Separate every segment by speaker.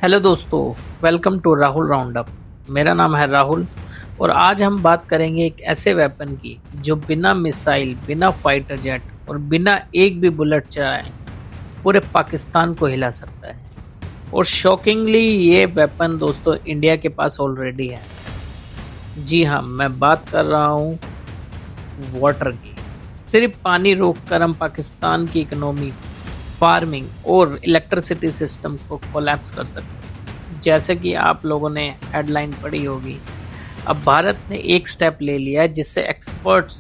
Speaker 1: Hello दोस्तों, welcome to Rahul roundup. मेरा नाम है राहुल और आज हम बात करेंगे एक ऐसे वेपन की जो बिना मिसाइल, बिना फाइटर जेट और बिना एक भी बुलेट चलाए पूरे पाकिस्तान को हिला सकता है। और शॉकिंगली ये वेपन दोस्तों इंडिया के पास ऑलरेडी है। जी हाँ, मैं बात कर रहा हूँ वाटर की। सिर्फ पानी रोककर हम पाकिस्तान की इकोनॉमी, फार्मिंग और इलेक्ट्रिसिटी सिस्टम को कोलैप्स कर सकते हैं। जैसे कि आप लोगों ने हेडलाइन पढ़ी होगी, अब भारत ने एक स्टेप ले लिया है जिससे एक्सपर्ट्स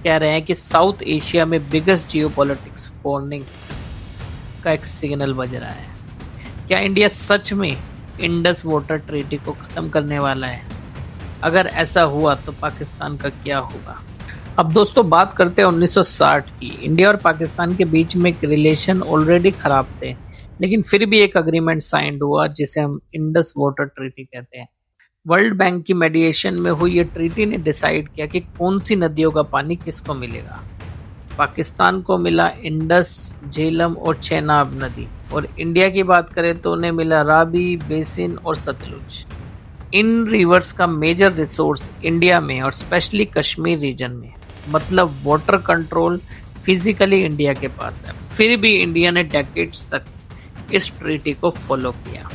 Speaker 1: कह रहे हैं कि साउथ एशिया में बिगेस्ट जियोपॉलिटिक्स वार्निंग का एक सिग्नल बज रहा है। क्या इंडिया सच में इंडस वाटर ट्रीटी को ख़त्म करने वाला है? अगर ऐसा हुआ तो पाकिस्तान का क्या होगा? अब दोस्तों बात करते हैं 1960 की। इंडिया और पाकिस्तान के बीच में एक रिलेशन ऑलरेडी खराब थे, लेकिन फिर भी एक अग्रीमेंट साइंड हुआ जिसे हम इंडस वाटर ट्रीटी कहते हैं। वर्ल्ड बैंक की मेडिएशन में हुई ये ट्रीटी ने डिसाइड किया कि कौन सी नदियों का पानी किसको मिलेगा। पाकिस्तान को मिला इंडस, झेलम और चेनाब नदी, और इंडिया की बात करें तो उन्हें मिला रावी, बेसिन और सतलुज। इन रिवर्स का मेजर रिसोर्स इंडिया में और स्पेशली कश्मीर रीजन में, मतलब वाटर कंट्रोल फिजिकली इंडिया के पास है। फिर भी इंडिया ने डेकेड्स तक इस ट्रीटी को फॉलो किया।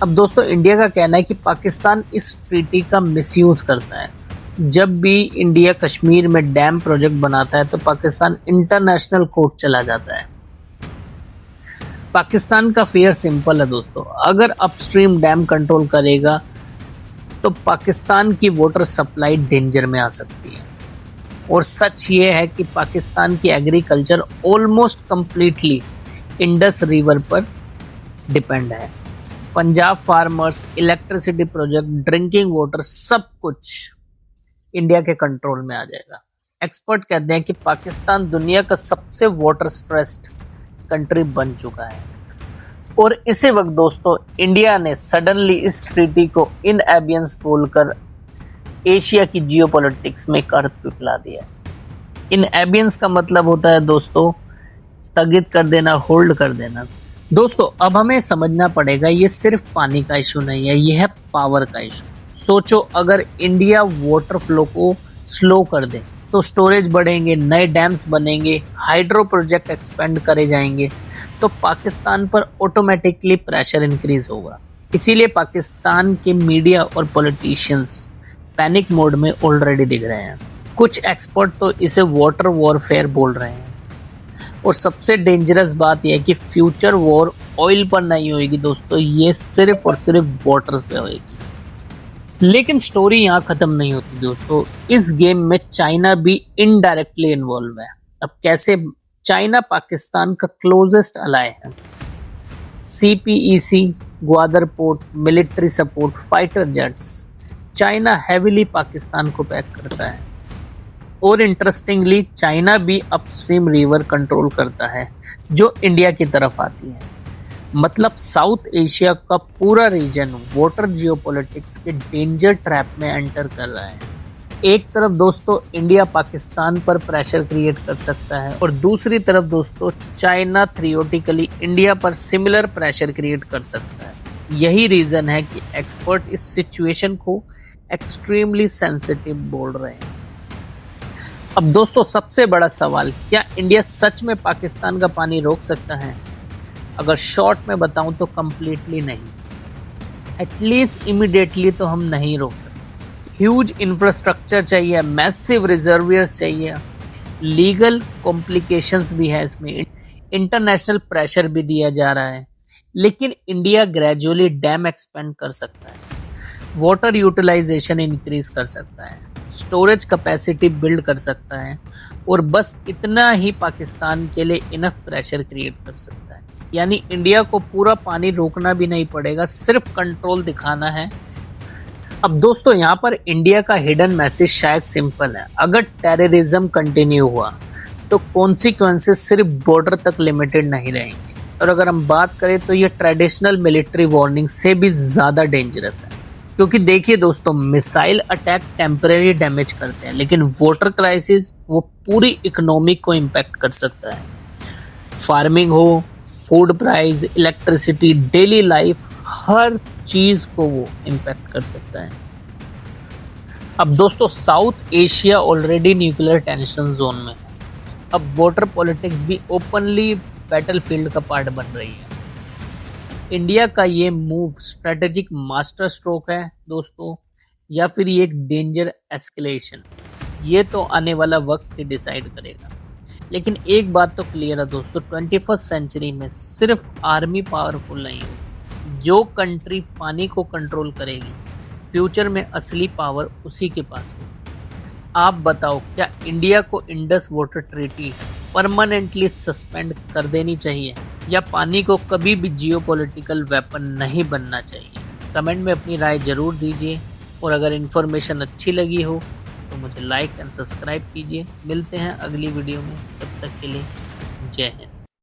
Speaker 1: अब दोस्तों इंडिया का कहना है कि पाकिस्तान इस ट्रीटी का मिसयूज करता है। जब भी इंडिया कश्मीर में डैम प्रोजेक्ट बनाता है तो पाकिस्तान इंटरनेशनल कोर्ट चला जाता है। पाकिस्तान का फेयर सिंपल है दोस्तों, अगर अपस्ट्रीम डैम कंट्रोल करेगा तो पाकिस्तान की वाटर सप्लाई डेंजर में आ सकती है। और सच ये है कि पाकिस्तान की agriculture almost completely Indus river पर डिपेंड है। Punjab farmers, electricity project, drinking water, सब कुछ इंडिया के कंट्रोल में आ जाएगा। एक्सपर्ट कहते हैं कि पाकिस्तान दुनिया का सबसे वाटर स्ट्रेस्ड कंट्री बन चुका है। और इसी वक्त दोस्तों इंडिया ने सडनली इस ट्रीटी को इन एबियंस बोलकर एशिया की जियोपॉलिटिक्स में एक अर्थक्वेक ला दिया। इन एबियंस का मतलब होता है दोस्तों स्थगित कर देना, होल्ड कर देना। दोस्तों अब हमें समझना पड़ेगा ये सिर्फ पानी का इशू नहीं है, ये है पावर का इशू। सोचो अगर इंडिया वाटर फ्लो को स्लो कर दे तो स्टोरेज बढ़ेंगे, नए डैम्स बनेंगे, हाइड्रो प्रोजेक्ट एक्सपेंड करे जाएंगे, तो पाकिस्तान पर ऑटोमेटिकली प्रेशर इंक्रीज होगा। इसीलिए पाकिस्तान के मीडिया और पॉलिटिशियंस पैनिक मोड में ऑलरेडी दिख रहे हैं। कुछ एक्सपर्ट तो इसे वाटर वॉरफेयर बोल रहे हैं। और सबसे डेंजरस बात यह है कि फ्यूचर वॉर ऑयल पर नहीं होगी दोस्तों, ये सिर्फ और सिर्फ वाटर पे होगी। लेकिन स्टोरी यहाँ खत्म नहीं होती दोस्तों, इस गेम में चाइना भी इनडायरेक्टली इन्वॉल्व है। अब कैसे? चाइना पाकिस्तान का क्लोजेस्ट अलाय है। CPEC, Gwadar port, military support, fighter jets, China heavily Pakistan को पैक करता है। और इंटरेस्टिंगली चाइना भी अपस्ट्रीम रिवर कंट्रोल करता है जो इंडिया की तरफ आती है। मतलब साउथ एशिया का पूरा रीजन वाटर जियोपॉलिटिक्स के डेंजर ट्रैप में एंटर कर रहा है। एक तरफ दोस्तों इंडिया पाकिस्तान पर प्रेशर क्रिएट कर सकता है और दूसरी तरफ दोस्तों चाइना थियोरेटिकली इंडिया पर सिमिलर प्रेशर क्रिएट कर सकता है। यही रीजन है कि एक्सपर्ट इस सिचुएशन को एक्सट्रीमली सेंसिटिव बोल रहे हैं। अब दोस्तों सबसे बड़ा सवाल, क्या इंडिया सच में पाकिस्तान का पानी रोक सकता है? अगर शॉर्ट में बताऊं तो कंप्लीटली नहीं। एटलीस्ट इमीडिएटली तो हम नहीं रोक सकते। ह्यूज इंफ्रास्ट्रक्चर चाहिए, मैसिव रिजर्वियर्स चाहिए, लीगल कॉम्प्लिकेशंस भी है इसमें, इंटरनेशनल प्रेशर भी दिया जा रहा है। लेकिन इंडिया ग्रेजुअली डैम एक्सपेंड कर सकता है, वाटर यूटिलाइजेशन इंक्रीज कर सकता है, स्टोरेज कैपेसिटी बिल्ड कर सकता है, और बस इतना ही पाकिस्तान के लिए इनफ प्रेशर क्रिएट कर सकता है। यानी इंडिया को पूरा पानी रोकना भी नहीं पड़ेगा, सिर्फ कंट्रोल दिखाना है। अब दोस्तों यहाँ पर इंडिया का हिडन मैसेज शायद सिंपल है। अगर टेररिज्म कंटिन्यू हुआ तो कॉन्सिक्वेंसेस सिर्फ बॉर्डर तक लिमिटेड नहीं रहेंगे। और अगर हम बात करें तो ये ट्रेडिशनल मिलिट्री वार्निंग से भी ज़्यादा डेंजरस है। क्योंकि देखिए दोस्तों, मिसाइल अटैक टेम्परेरी डैमेज करते हैं, लेकिन वाटर क्राइसिस वो पूरी इकोनॉमी को इम्पैक्ट कर सकता है। फार्मिंग हो, food price, electricity, daily life, हर चीज़ को वो इम्पैक्ट कर सकता है। अब दोस्तों, South Asia already nuclear tension zone में है। अब वाटर पॉलिटिक्स भी ओपनली बैटलफील्ड का पार्ट बन रही है। इंडिया का ये मूव स्ट्रेटेजिक मास्टर स्ट्रोक है दोस्तों, या फिर ये एक डेंजर एस्केलेशन, ये तो आने वाला वक्त ही डिसाइड करेगा। लेकिन एक बात तो क्लियर है दोस्तों, 21st सेंचुरी में सिर्फ आर्मी पावरफुल नहीं होगी। जो कंट्री पानी को कंट्रोल करेगी, फ्यूचर में असली पावर उसी के पास होगी। आप बताओ, क्या इंडिया को Indus water treaty permanently suspend कर देनी चाहिए, या पानी को कभी भी जियोपॉलिटिकल वेपन नहीं बनना चाहिए? कमेंट में अपनी राय जरूर दीजिए, और अगर इन्फॉर्मेशन अच्छी लगी हो तो मुझे लाइक एंड सब्सक्राइब कीजिए। मिलते हैं अगली वीडियो में, तब तक के लिए जय हिंद।